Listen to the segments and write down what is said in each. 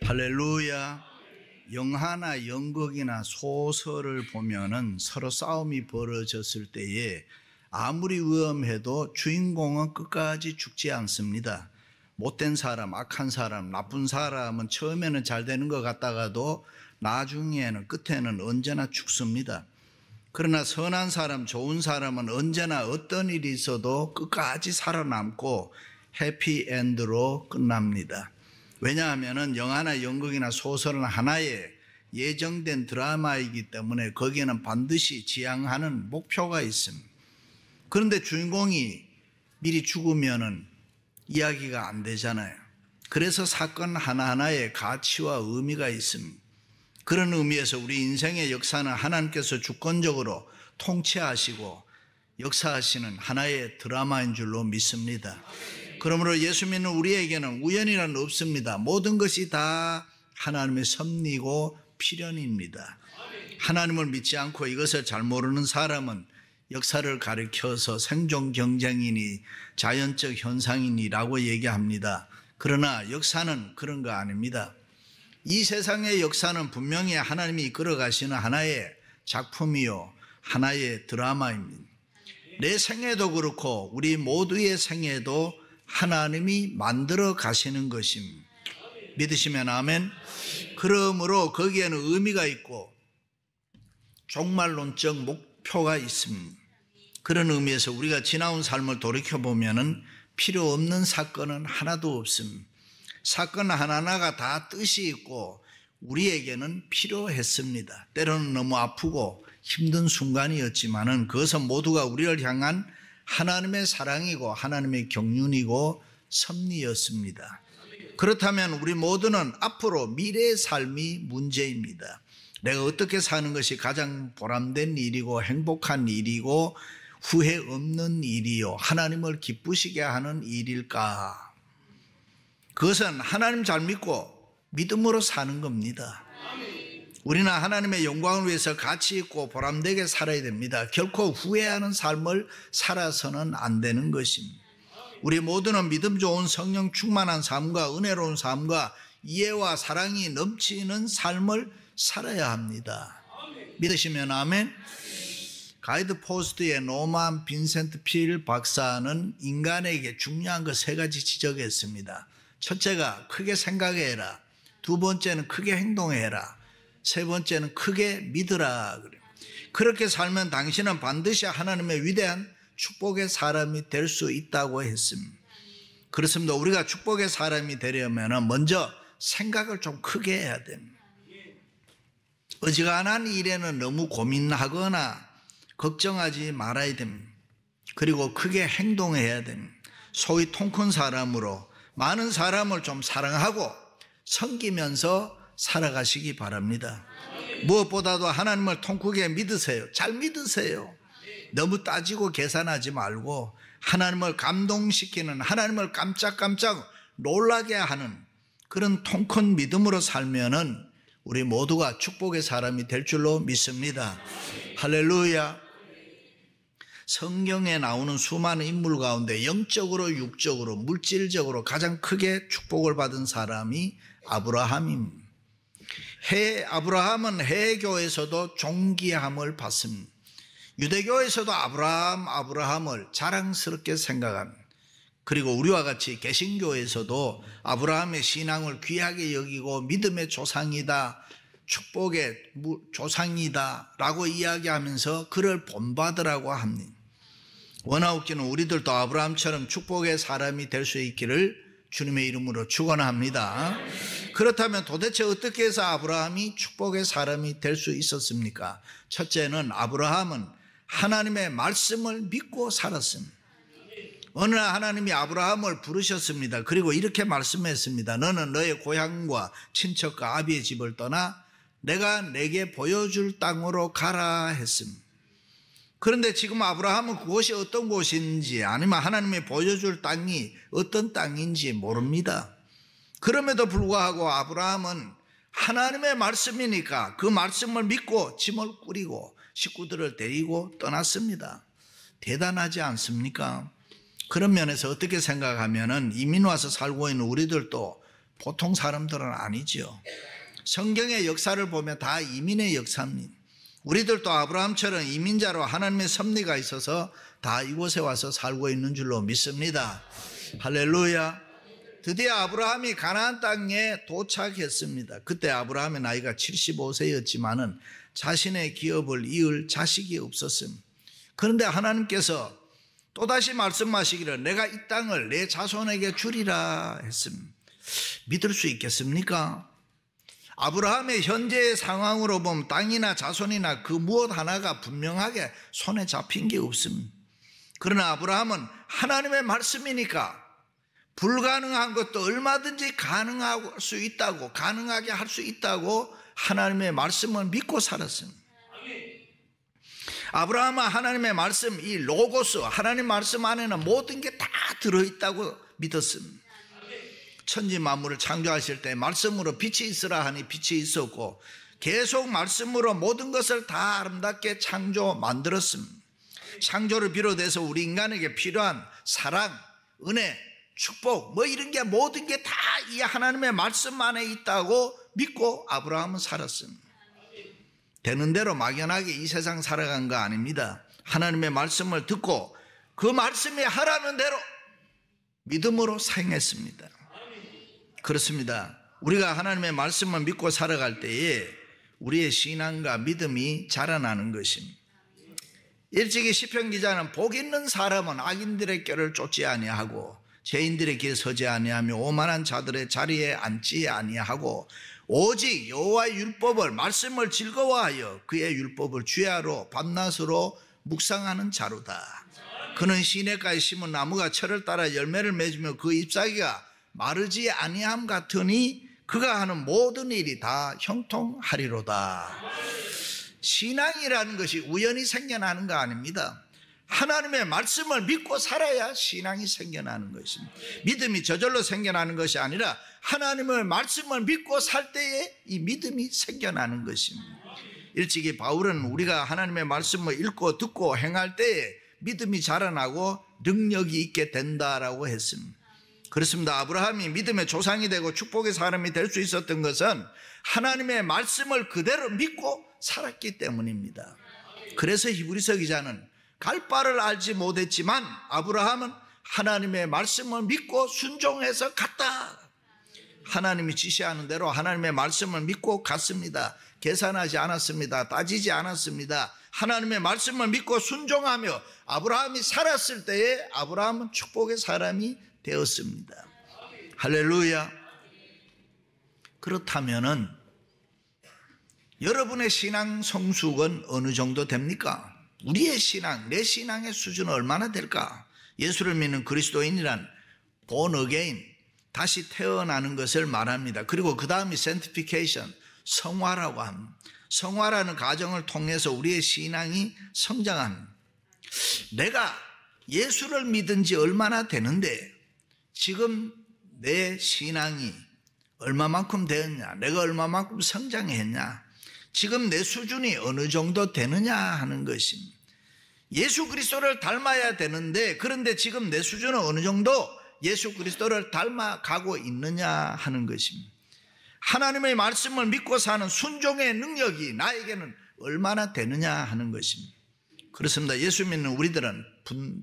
할렐루야. 영화나 연극이나 소설을 보면은 서로 싸움이 벌어졌을 때에 아무리 위험해도 주인공은 끝까지 죽지 않습니다. 못된 사람, 악한 사람, 나쁜 사람은 처음에는 잘 되는 것 같다가도 나중에는 끝에는 언제나 죽습니다. 그러나 선한 사람, 좋은 사람은 언제나 어떤 일이 있어도 끝까지 살아남고 해피엔드로 끝납니다. 왜냐하면 영화나 연극이나 소설은 하나의 예정된 드라마이기 때문에 거기에는 반드시 지향하는 목표가 있습니다. 그런데 주인공이 미리 죽으면 이야기가 안 되잖아요. 그래서 사건 하나하나에 가치와 의미가 있습니다. 그런 의미에서 우리 인생의 역사는 하나님께서 주권적으로 통치하시고 역사하시는 하나의 드라마인 줄로 믿습니다. 그러므로 예수 믿는 우리에게는 우연이란 없습니다. 모든 것이 다 하나님의 섭리고 필연입니다. 하나님을 믿지 않고 이것을 잘 모르는 사람은 역사를 가리켜서 생존 경쟁이니 자연적 현상이니라고 얘기합니다. 그러나 역사는 그런 거 아닙니다. 이 세상의 역사는 분명히 하나님이 이끌어 가시는 하나의 작품이요, 하나의 드라마입니다. 내 생애도 그렇고 우리 모두의 생애도 하나님이 만들어 가시는 것입니다. 믿으시면 아멘. 그러므로 거기에는 의미가 있고 종말론적 목표가 있습니다. 그런 의미에서 우리가 지나온 삶을 돌이켜보면 필요 없는 사건은 하나도 없습니다. 사건 하나하나가 다 뜻이 있고 우리에게는 필요했습니다. 때로는 너무 아프고 힘든 순간이었지만은 그것은 모두가 우리를 향한 하나님의 사랑이고 하나님의 경륜이고 섭리였습니다. 그렇다면 우리 모두는 앞으로 미래의 삶이 문제입니다. 내가 어떻게 사는 것이 가장 보람된 일이고 행복한 일이고 후회 없는 일이요, 하나님을 기쁘시게 하는 일일까? 그것은 하나님 잘 믿고 믿음으로 사는 겁니다. 우리는 하나님의 영광을 위해서 가치 있고 보람되게 살아야 됩니다. 결코 후회하는 삶을 살아서는 안 되는 것입니다. 우리 모두는 믿음 좋은 성령 충만한 삶과 은혜로운 삶과 이해와 사랑이 넘치는 삶을 살아야 합니다. 믿으시면 아멘. 가이드 포스트의 노만 빈센트 필 박사는 인간에게 중요한 것 세 가지 지적했습니다. 첫째가 크게 생각해라. 두 번째는 크게 행동해라. 세 번째는 크게 믿으라. 그렇게 살면 당신은 반드시 하나님의 위대한 축복의 사람이 될 수 있다고 했습니다. 그렇습니다. 우리가 축복의 사람이 되려면 먼저 생각을 좀 크게 해야 됩니다. 어지간한 일에는 너무 고민하거나 걱정하지 말아야 됩니다. 그리고 크게 행동해야 됩니다. 소위 통 큰 사람으로 많은 사람을 좀 사랑하고 섬기면서 살아가시기 바랍니다. 무엇보다도 하나님을 통 크게 믿으세요. 잘 믿으세요. 너무 따지고 계산하지 말고 하나님을 감동시키는, 하나님을 깜짝깜짝 놀라게 하는 그런 통 큰 믿음으로 살면은 우리 모두가 축복의 사람이 될 줄로 믿습니다. 할렐루야. 성경에 나오는 수많은 인물 가운데 영적으로, 육적으로, 물질적으로 가장 크게 축복을 받은 사람이 아브라함입니다. 아브라함은 해교에서도 존귀함을 받습니다. 유대교에서도 아브라함을 자랑스럽게 생각합니다. 그리고 우리와 같이 개신교에서도 아브라함의 신앙을 귀하게 여기고 믿음의 조상이다, 축복의 조상이다 라고 이야기하면서 그를 본받으라고 합니다. 원하옵기는 우리들도 아브라함처럼 축복의 사람이 될 수 있기를 주님의 이름으로 축원합니다. 그렇다면 도대체 어떻게 해서 아브라함이 축복의 사람이 될 수 있었습니까? 첫째는 아브라함은 하나님의 말씀을 믿고 살았습니다. 어느 날 하나님이 아브라함을 부르셨습니다. 그리고 이렇게 말씀했습니다. 너는 너의 고향과 친척과 아비의 집을 떠나 내가 내게 보여줄 땅으로 가라 했습니다. 그런데 지금 아브라함은 그곳이 어떤 곳인지, 아니면 하나님이 보여줄 땅이 어떤 땅인지 모릅니다. 그럼에도 불구하고 아브라함은 하나님의 말씀이니까 그 말씀을 믿고 짐을 꾸리고 식구들을 데리고 떠났습니다. 대단하지 않습니까? 그런 면에서 어떻게 생각하면은 이민 와서 살고 있는 우리들도 보통 사람들은 아니죠. 성경의 역사를 보면 다 이민의 역사입니다. 우리들도 아브라함처럼 이민자로 하나님의 섭리가 있어서 다 이곳에 와서 살고 있는 줄로 믿습니다. 할렐루야. 드디어 아브라함이 가나안 땅에 도착했습니다. 그때 아브라함의 나이가 75세였지만은 자신의 기업을 이을 자식이 없었습니다. 그런데 하나님께서 또다시 말씀하시기를 내가 이 땅을 내 자손에게 주리라 했습니다. 믿을 수 있겠습니까? 아브라함의 현재의 상황으로 보면 땅이나 자손이나 그 무엇 하나가 분명하게 손에 잡힌 게 없습니다. 그러나 아브라함은 하나님의 말씀이니까 불가능한 것도 얼마든지 가능할 수 있다고, 가능하게 할 수 있다고 하나님의 말씀을 믿고 살았습니다. 아브라함은 하나님의 말씀, 이 로고스, 하나님 말씀 안에는 모든 게 다 들어있다고 믿었습니다. 천지 만물을 창조하실 때 말씀으로 빛이 있으라 하니 빛이 있었고 계속 말씀으로 모든 것을 다 아름답게 만들었습니다. 창조를 비롯해서 우리 인간에게 필요한 사랑, 은혜, 축복 이런 게 모든 게 다 이 하나님의 말씀 안에 있다고 믿고 아브라함은 살았습니다. 되는 대로 막연하게 이 세상 살아간 거 아닙니다. 하나님의 말씀을 듣고 그 말씀이 하라는 대로 믿음으로 행했습니다. 그렇습니다. 우리가 하나님의 말씀을 믿고 살아갈 때에 우리의 신앙과 믿음이 자라나는 것입니다. 일찍이 시편 기자는 복 있는 사람은 악인들의 꾀를 쫓지 아니하고 죄인들의 길에 서지 아니하며 오만한 자들의 자리에 앉지 아니하고 오직 여호와의 율법을 말씀을 즐거워하여 그의 율법을 주야로 밤낮으로 묵상하는 자로다. 그는 시냇가에 심은 나무가 철을 따라 열매를 맺으며 그 잎사귀가 마르지 아니함 같으니 그가 하는 모든 일이 다 형통하리로다. 신앙이라는 것이 우연히 생겨나는 거 아닙니다. 하나님의 말씀을 믿고 살아야 신앙이 생겨나는 것입니다. 믿음이 저절로 생겨나는 것이 아니라 하나님의 말씀을 믿고 살 때에 이 믿음이 생겨나는 것입니다. 일찍이 바울은 우리가 하나님의 말씀을 읽고 듣고 행할 때에 믿음이 자라나고 능력이 있게 된다라고 했습니다. 그렇습니다. 아브라함이 믿음의 조상이 되고 축복의 사람이 될 수 있었던 것은 하나님의 말씀을 그대로 믿고 살았기 때문입니다. 그래서 히브리서 기자는 갈 바를 알지 못했지만 아브라함은 하나님의 말씀을 믿고 순종해서 갔다. 하나님이 지시하는 대로 하나님의 말씀을 믿고 갔습니다. 계산하지 않았습니다. 따지지 않았습니다. 하나님의 말씀을 믿고 순종하며 아브라함이 살았을 때에 아브라함은 축복의 사람이 되었습니다. 할렐루야. 그렇다면은 여러분의 신앙 성숙은 어느 정도 됩니까? 우리의 신앙, 내 신앙의 수준은 얼마나 될까? 예수를 믿는 그리스도인이란 born again, 다시 태어나는 것을 말합니다. 그리고 그 다음이 sanctification, 성화라고 합니다. 성화라는 과정을 통해서 우리의 신앙이 성장합니다. 내가 예수를 믿은 지 얼마나 되는데 지금 내 신앙이 얼마만큼 되었냐, 내가 얼마만큼 성장했냐, 지금 내 수준이 어느 정도 되느냐 하는 것입니다. 예수 그리스도를 닮아야 되는데 그런데 지금 내 수준은 어느 정도 예수 그리스도를 닮아가고 있느냐 하는 것입니다. 하나님의 말씀을 믿고 사는 순종의 능력이 나에게는 얼마나 되느냐 하는 것입니다. 그렇습니다. 예수 믿는 우리들은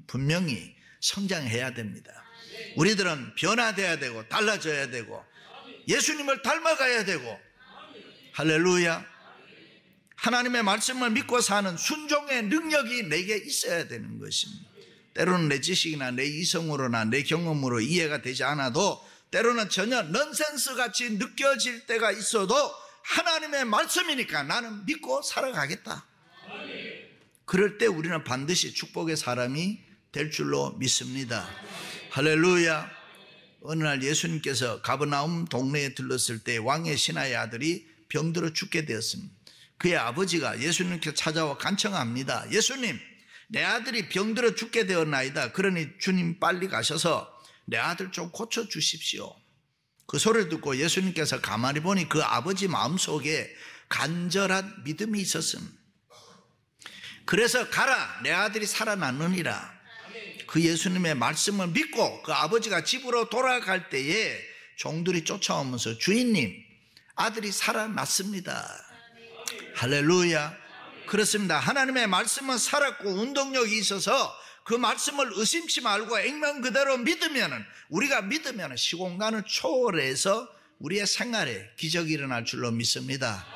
분명히 성장해야 됩니다. 우리들은 변화돼야 되고 달라져야 되고 예수님을 닮아가야 되고, 할렐루야. 하나님의 말씀을 믿고 사는 순종의 능력이 내게 있어야 되는 것입니다. 때로는 내 지식이나 내 이성으로나 내 경험으로 이해가 되지 않아도 때로는 전혀 넌센스 같이 느껴질 때가 있어도 하나님의 말씀이니까 나는 믿고 살아가겠다. 그럴 때 우리는 반드시 축복의 사람이 될 줄로 믿습니다. 할렐루야. 어느 날 예수님께서 가버나움 동네에 들렀을 때 왕의 신하의 아들이 병들어 죽게 되었습니다. 그의 아버지가 예수님께 찾아와 간청합니다. 예수님, 내 아들이 병들어 죽게 되었나이다. 그러니 주님 빨리 가셔서 내 아들 좀 고쳐주십시오. 그 소리를 듣고 예수님께서 가만히 보니 그 아버지 마음속에 간절한 믿음이 있었습니다. 그래서 가라, 내 아들이 살아났느니라. 그 예수님의 말씀을 믿고 그 아버지가 집으로 돌아갈 때에 종들이 쫓아오면서 주인님, 아들이 살아났습니다. 할렐루야. 그렇습니다. 하나님의 말씀은 살았고 운동력이 있어서 그 말씀을 의심치 말고 액면 그대로 믿으면, 우리가 믿으면 시공간을 초월해서 우리의 생활에 기적이 일어날 줄로 믿습니다.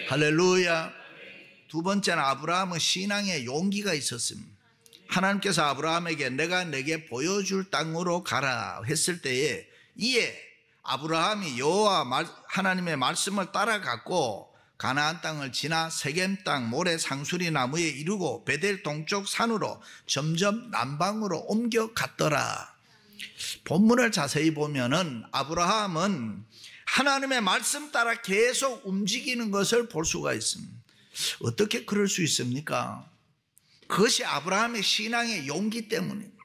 할렐루야. 두 번째는 아브라함은 신앙의 용기가 있었습니다. 하나님께서 아브라함에게 내가 내게 보여줄 땅으로 가라 했을 때에 이에 아브라함이 여호와 하나님의 말씀을 따라갔고 가나안 땅을 지나 세겜 땅 모래 상수리 나무에 이르고 베델 동쪽 산으로 점점 남방으로 옮겨갔더라. 본문을 자세히 보면은 아브라함은 하나님의 말씀 따라 계속 움직이는 것을 볼 수가 있습니다. 어떻게 그럴 수 있습니까? 그것이 아브라함의 신앙의 용기 때문입니다.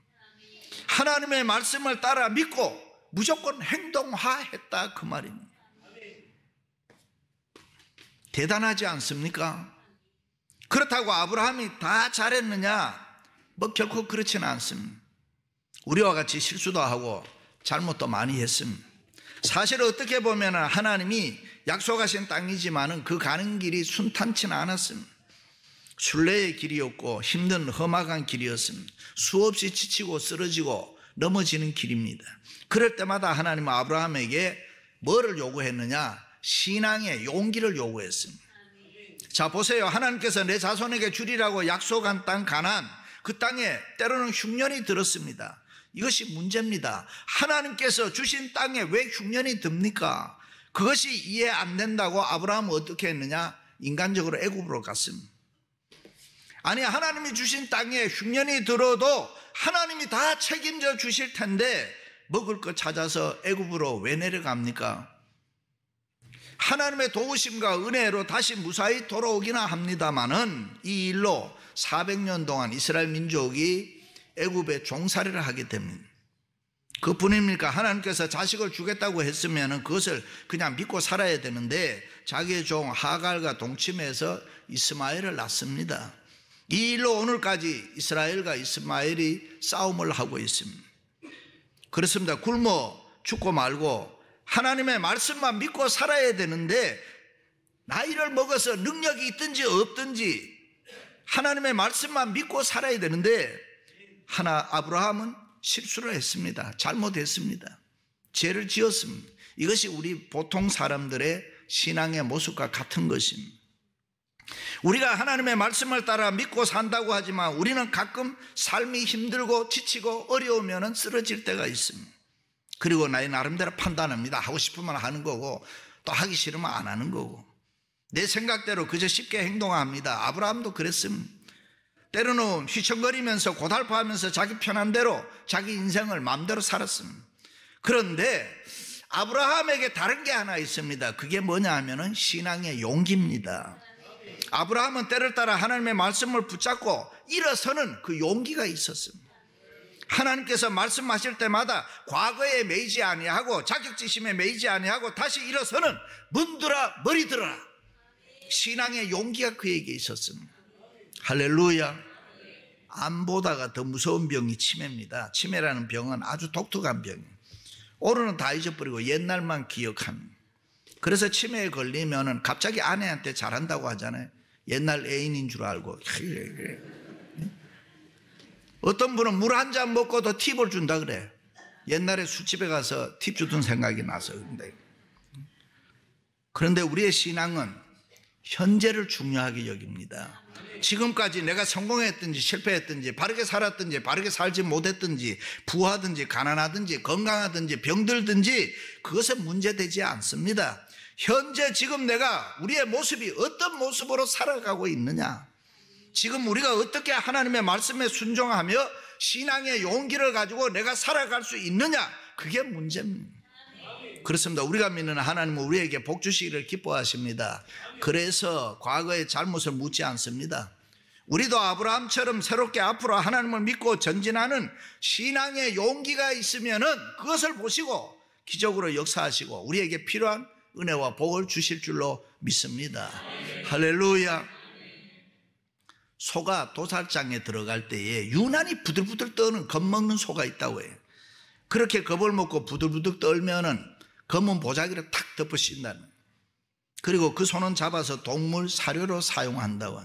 하나님의 말씀을 따라 믿고 무조건 행동화했다 그 말입니다. 대단하지 않습니까? 그렇다고 아브라함이 다 잘했느냐? 뭐 결코 그렇지는 않습니다. 우리와 같이 실수도 하고 잘못도 많이 했습니다. 사실 어떻게 보면 하나님이 약속하신 땅이지만은 그 가는 길이 순탄치는 않았습니다. 순례의 길이었고 힘든 험악한 길이었습니다. 수없이 지치고 쓰러지고 넘어지는 길입니다. 그럴 때마다 하나님은 아브라함에게 뭐를 요구했느냐? 신앙의 용기를 요구했습니다. 자 보세요. 하나님께서 내 자손에게 주리라고 약속한 땅 가나안, 그 땅에 때로는 흉년이 들었습니다. 이것이 문제입니다. 하나님께서 주신 땅에 왜 흉년이 듭니까? 그것이 이해 안 된다고 아브라함은 어떻게 했느냐? 인간적으로 애굽으로 갔습니다. 아니 하나님이 주신 땅에 흉년이 들어도 하나님이 다 책임져 주실 텐데 먹을 것 찾아서 애굽으로 왜 내려갑니까? 하나님의 도우심과 은혜로 다시 무사히 돌아오기나 합니다마는 이 일로 400년 동안 이스라엘 민족이 애굽에 종살이를 하게 됩니다. 그뿐입니까? 하나님께서 자식을 주겠다고 했으면 그것을 그냥 믿고 살아야 되는데 자기의 종 하갈과 동침해서 이스마엘을 낳습니다. 이 일로 오늘까지 이스라엘과 이스마엘이 싸움을 하고 있습니다. 그렇습니다. 굶어 죽고 말고 하나님의 말씀만 믿고 살아야 되는데 나이를 먹어서 능력이 있든지 없든지 하나님의 말씀만 믿고 살아야 되는데 아브라함은 실수를 했습니다. 잘못했습니다. 죄를 지었습니다. 이것이 우리 보통 사람들의 신앙의 모습과 같은 것입니다. 우리가 하나님의 말씀을 따라 믿고 산다고 하지만 우리는 가끔 삶이 힘들고 지치고 어려우면 쓰러질 때가 있습니다. 그리고 나의 나름대로 판단합니다. 하고 싶으면 하는 거고 또 하기 싫으면 안 하는 거고 내 생각대로 그저 쉽게 행동합니다. 아브라함도 그랬습니다. 때로는 휘청거리면서 고달파하면서 자기 편한 대로 자기 인생을 마음대로 살았습니다. 그런데 아브라함에게 다른 게 하나 있습니다. 그게 뭐냐 하면은 신앙의 용기입니다. 아브라함은 때를 따라 하나님의 말씀을 붙잡고 일어서는 그 용기가 있었습니다. 하나님께서 말씀하실 때마다 과거에 매이지 아니하고 자격지심에 매이지 아니하고 다시 일어서는 문들아 머리 들어라. 신앙의 용기가 그에게 있었습니다. 할렐루야. 암보다가 더 무서운 병이 치매입니다. 치매라는 병은 아주 독특한 병이에요. 오늘은 다 잊어버리고 옛날만 기억합니다. 그래서 치매에 걸리면 갑자기 아내한테 잘한다고 하잖아요. 옛날 애인인 줄 알고. 어떤 분은 물 한 잔 먹고도 팁을 준다 그래. 옛날에 술집에 가서 팁 주던 생각이 나서. 그런데 우리의 신앙은 현재를 중요하게 여깁니다. 지금까지 내가 성공했든지 실패했든지 바르게 살았든지 바르게 살지 못했든지 부하든지 가난하든지 건강하든지 병들든지 그것은 문제되지 않습니다. 현재 지금 내가 우리의 모습이 어떤 모습으로 살아가고 있느냐, 지금 우리가 어떻게 하나님의 말씀에 순종하며 신앙의 용기를 가지고 내가 살아갈 수 있느냐, 그게 문제입니다. 그렇습니다. 우리가 믿는 하나님은 우리에게 복 주시기를 기뻐하십니다. 그래서 과거의 잘못을 묻지 않습니다. 우리도 아브라함처럼 새롭게 앞으로 하나님을 믿고 전진하는 신앙의 용기가 있으면은 그것을 보시고 기적으로 역사하시고 우리에게 필요한 은혜와 복을 주실 줄로 믿습니다. 할렐루야. 소가 도살장에 들어갈 때에 유난히 부들부들 떠는 겁먹는 소가 있다고 해요. 그렇게 겁을 먹고 부들부들 떨면은 검은 보자기를 탁 덮어 씌운다는 거예요. 그리고 그 손은 잡아서 동물 사료로 사용한다고.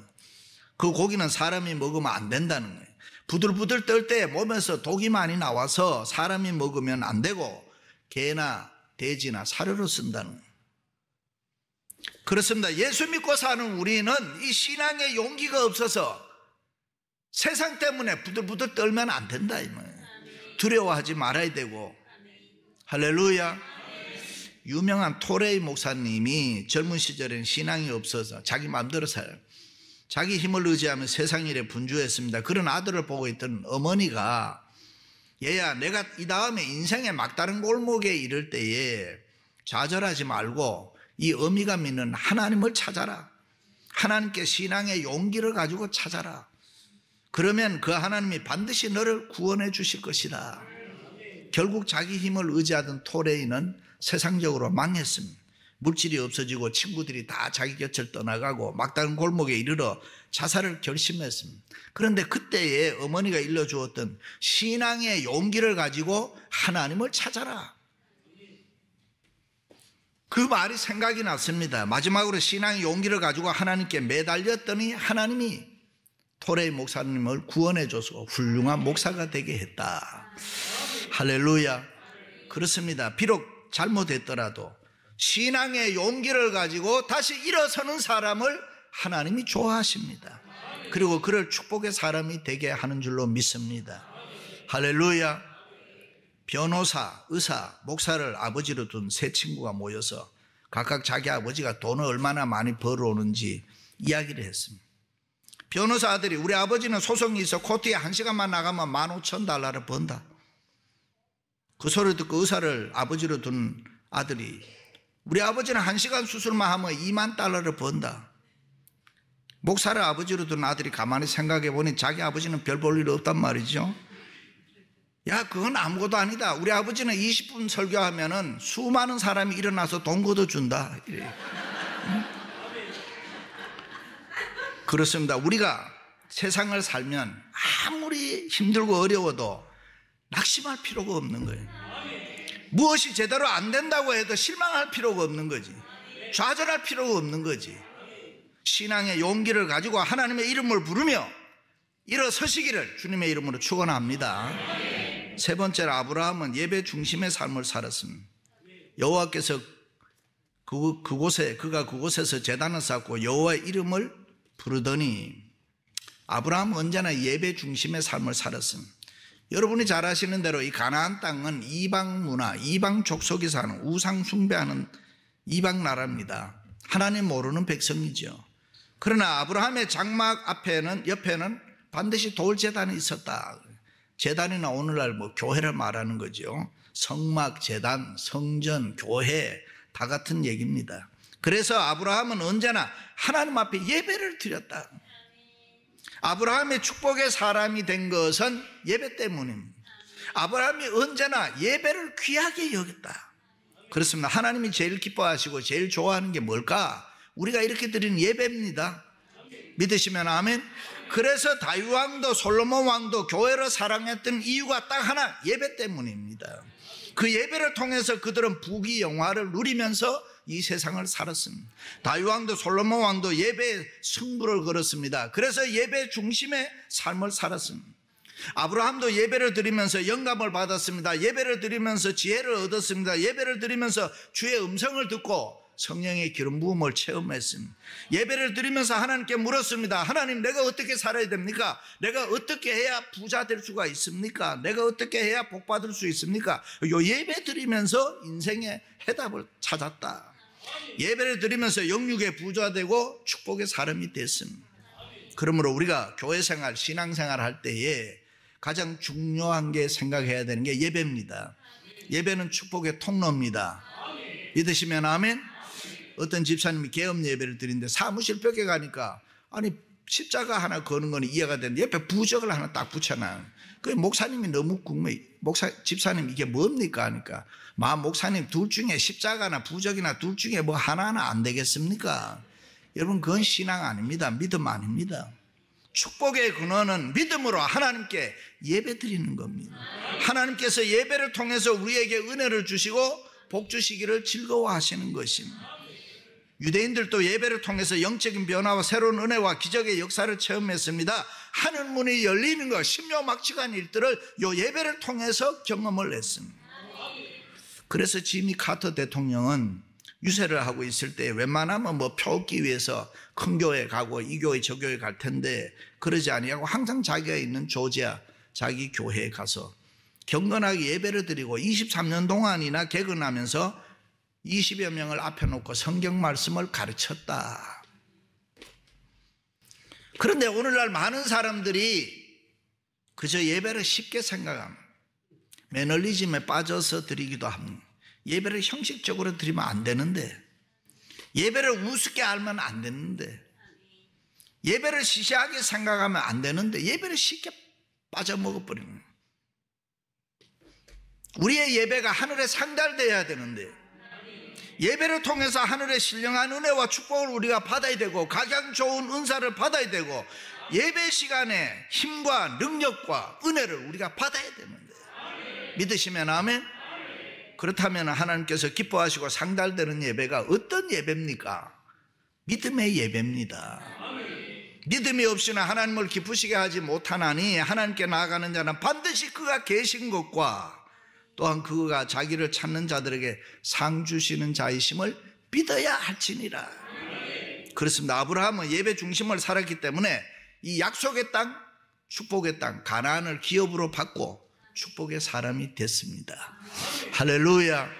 그 고기는 사람이 먹으면 안 된다는 거예요. 부들부들 떨 때 몸에서 독이 많이 나와서 사람이 먹으면 안 되고 개나 돼지나 사료로 쓴다는 거예요. 그렇습니다. 예수 믿고 사는 우리는 이 신앙의 용기가 없어서 세상 때문에 부들부들 떨면 안 된다 이 말이에요. 두려워하지 말아야 되고. 할렐루야. 유명한 토레이 목사님이 젊은 시절에는 신앙이 없어서 자기 마음대로 살아요. 자기 힘을 의지하며 세상 일에 분주했습니다. 그런 아들을 보고 있던 어머니가 얘야, 내가 이 다음에 인생의 막다른 골목에 이를 때에 좌절하지 말고 이 어미가 믿는 하나님을 찾아라. 하나님께 신앙의 용기를 가지고 찾아라. 그러면 그 하나님이 반드시 너를 구원해 주실 것이다. 결국 자기 힘을 의지하던 토레이는 세상적으로 망했습니다. 물질이 없어지고 친구들이 다 자기 곁을 떠나가고 막다른 골목에 이르러 자살을 결심했습니다. 그런데 그때에 어머니가 일러주었던 신앙의 용기를 가지고 하나님을 찾아라. 그 말이 생각이 났습니다. 마지막으로 신앙의 용기를 가지고 하나님께 매달렸더니 하나님이 토레이 목사님을 구원해 줘서 훌륭한 목사가 되게 했다. 할렐루야. 그렇습니다. 비록 잘못했더라도 신앙의 용기를 가지고 다시 일어서는 사람을 하나님이 좋아하십니다. 그리고 그를 축복의 사람이 되게 하는 줄로 믿습니다. 할렐루야. 변호사, 의사, 목사를 아버지로 둔 세 친구가 모여서 각각 자기 아버지가 돈을 얼마나 많이 벌어오는지 이야기를 했습니다. 변호사 아들이 우리 아버지는 소송이 있어 코트에 1시간만 나가면 $15,000를 번다. 그 소리 듣고 의사를 아버지로 둔 아들이 우리 아버지는 1시간 수술만 하면 $20,000를 번다. 목사를 아버지로 둔 아들이 가만히 생각해 보니 자기 아버지는 별 볼 일 없단 말이죠. 야, 그건 아무것도 아니다. 우리 아버지는 20분 설교하면은 수많은 사람이 일어나서 돈 걷어준다. 응? 그렇습니다. 우리가 세상을 살면 아무리 힘들고 어려워도 낙심할 필요가 없는 거예요. 무엇이 제대로 안 된다고 해도 실망할 필요가 없는 거지. 좌절할 필요가 없는 거지. 신앙의 용기를 가지고 하나님의 이름을 부르며 일어서시기를 주님의 이름으로 축원합니다. 세 번째로 아브라함은 예배 중심의 삶을 살았습니다. 여호와께서 그가 그곳에서 제단을 쌓고 여호와의 이름을 부르더니 아브라함은 언제나 예배 중심의 삶을 살았습니다. 여러분이 잘 아시는 대로 이 가나안 땅은 이방 문화, 이방 족속이 사는 우상 숭배하는 이방 나라입니다. 하나님 모르는 백성이죠. 그러나 아브라함의 장막 옆에는 반드시 돌제단이 있었다. 제단이나 오늘날 교회를 말하는 거죠. 성막, 제단, 성전, 교회 다 같은 얘기입니다. 그래서 아브라함은 언제나 하나님 앞에 예배를 드렸다. 아브라함의 축복의 사람이 된 것은 예배 때문입니다. 아브라함이 언제나 예배를 귀하게 여겼다. 그렇습니다. 하나님이 제일 기뻐하시고 제일 좋아하는 게 뭘까? 우리가 이렇게 드리는 예배입니다. 믿으시면 아멘. 그래서 다윗 왕도 솔로몬 왕도 교회를 사랑했던 이유가 딱 하나, 예배 때문입니다. 그 예배를 통해서 그들은 부귀 영화를 누리면서 이 세상을 살았습니다. 다윗 왕도 솔로몬 왕도 예배에 승부를 걸었습니다. 그래서 예배 중심의 삶을 살았습니다. 아브라함도 예배를 드리면서 영감을 받았습니다. 예배를 드리면서 지혜를 얻었습니다. 예배를 드리면서 주의 음성을 듣고 성령의 기름 부음을 체험했습니다. 예배를 드리면서 하나님께 물었습니다. 하나님, 내가 어떻게 살아야 됩니까? 내가 어떻게 해야 부자 될 수가 있습니까? 내가 어떻게 해야 복 받을 수 있습니까? 요 예배 드리면서 인생의 해답을 찾았다. 예배를 드리면서 영육의 부자가 되고 축복의 사람이 됐습니다. 그러므로 우리가 교회생활, 신앙생활 할 때에 가장 중요한 게 생각해야 되는 게 예배입니다. 예배는 축복의 통로입니다. 믿으시면 아멘. 어떤 집사님이 계엄 예배를 드리는데 사무실 벽에 가니까 아니 십자가 하나 거는 건 이해가 되는데 옆에 부적을 하나 딱 붙여놔요. 그 목사님이 너무 궁금해. 집사님 이게 뭡니까 하니까 목사님 둘 중에 십자가나 부적이나 둘 중에 뭐 하나는 안 되겠습니까? 여러분 그건 신앙 아닙니다. 믿음 아닙니다. 축복의 근원은 믿음으로 하나님께 예배 드리는 겁니다. 하나님께서 예배를 통해서 우리에게 은혜를 주시고 복 주시기를 즐거워하시는 것입니다. 유대인들도 예배를 통해서 영적인 변화와 새로운 은혜와 기적의 역사를 체험했습니다. 하늘 문이 열리는 것, 신묘막측한 일들을 요 예배를 통해서 경험을 했습니다. 그래서 지미 카터 대통령은 유세를 하고 있을 때 웬만하면 뭐 표 얻기 위해서 큰 교회 가고 이 교회 저 교회 갈 텐데 그러지 아니하고 항상 자기가 있는 조지아 자기 교회에 가서 경건하게 예배를 드리고 23년 동안이나 개근하면서 20여 명을 앞에 놓고 성경 말씀을 가르쳤다. 그런데 오늘날 많은 사람들이 그저 예배를 쉽게 생각합니다. 매너리즘에 빠져서 드리기도 합니다. 예배를 형식적으로 드리면 안 되는데, 예배를 우습게 알면 안 되는데, 예배를 시시하게 생각하면 안 되는데 예배를 쉽게 빠져먹어버리는 거예요. 우리의 예배가 하늘에 상달되어야 되는데, 예배를 통해서 하늘의 신령한 은혜와 축복을 우리가 받아야 되고 가장 좋은 은사를 받아야 되고 예배 시간에 힘과 능력과 은혜를 우리가 받아야 되는데, 믿으시면 아멘? 그렇다면 하나님께서 기뻐하시고 상달되는 예배가 어떤 예배입니까? 믿음의 예배입니다. 믿음이 없이는 하나님을 기쁘시게 하지 못하나니 하나님께 나아가는 자는 반드시 그가 계신 것과 또한 그가 자기를 찾는 자들에게 상 주시는 자이심을 믿어야 할지니라. 그렇습니다. 아브라함은 예배 중심을 살았기 때문에 이 약속의 땅, 축복의 땅 가나안을 기업으로 받고 축복의 사람이 됐습니다. 할렐루야.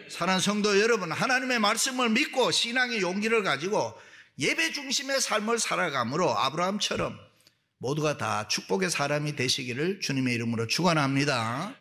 사랑하는 성도 여러분, 하나님의 말씀을 믿고 신앙의 용기를 가지고 예배 중심의 삶을 살아감으로 아브라함처럼 모두가 다 축복의 사람이 되시기를 주님의 이름으로 축원합니다.